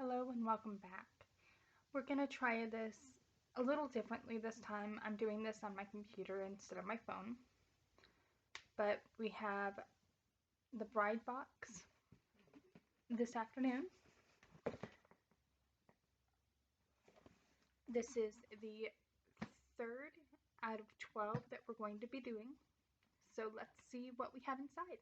Hello and welcome back. We're going to try this a little differently this time. I'm doing this on my computer instead of my phone. But we have the bride box this afternoon. This is the third out of 12 that we're going to be doing. So let's see what we have inside.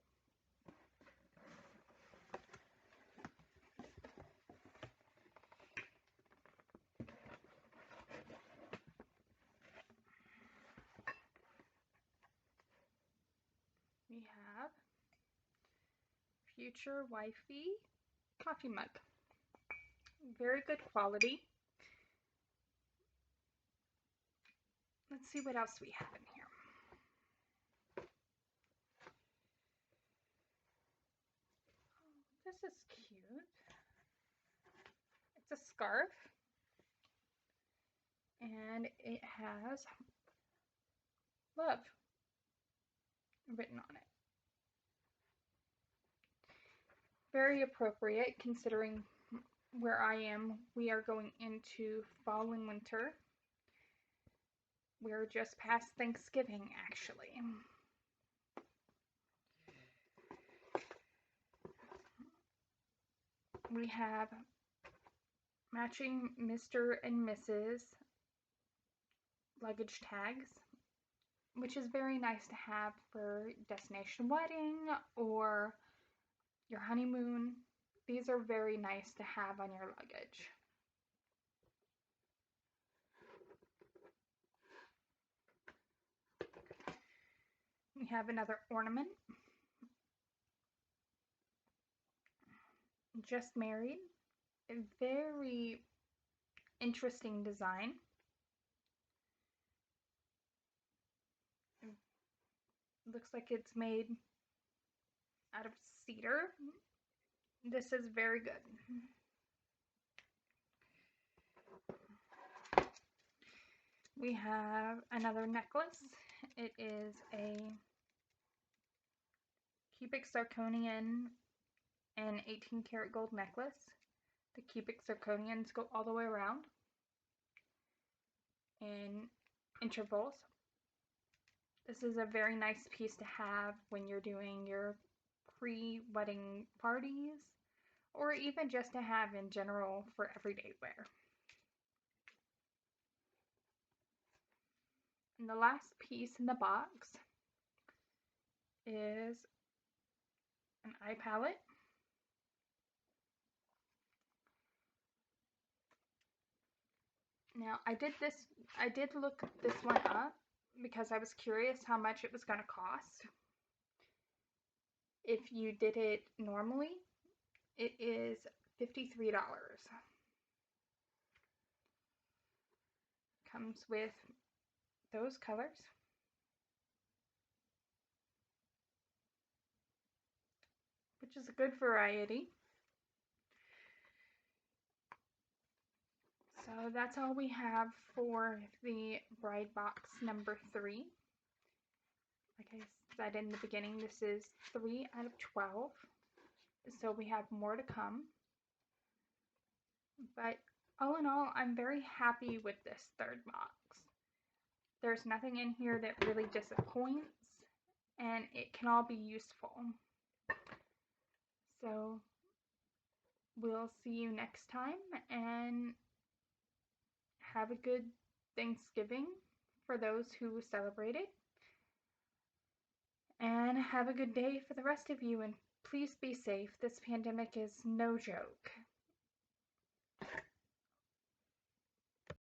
We have Future Wifey coffee mug. Very good quality. Let's see what else we have in here. This is cute. It's a scarf. And it has love written on it. Very appropriate considering where I am. We are going into fall and winter. We're just past Thanksgiving, actually. We have matching Mr. and Mrs. luggage tags, which is very nice to have for destination wedding or your honeymoon. These are very nice to have on your luggage. We have another ornament. Just married. A very interesting design. It looks like it's made out of cedar. This is very good. We have another necklace. It is a cubic zirconian and 18 karat gold necklace. The cubic zirconians go all the way around in intervals. This is a very nice piece to have when you're doing your pre-wedding parties or even just to have in general for everyday wear. And the last piece in the box is an eye palette. Now I did look this one up because I was curious how much it was going to cost. If you did it normally, it is $53. Comes with those colors. Which is a good variety. So that's all we have for the bride box number 3. Like I said in the beginning, this is 3 out of 12. So we have more to come. But all in all, I'm very happy with this third box. There's nothing in here that really disappoints, and it can all be useful. So we'll see you next time, and have a good Thanksgiving for those who celebrate it. And have a good day for the rest of you, and please be safe. This pandemic is no joke.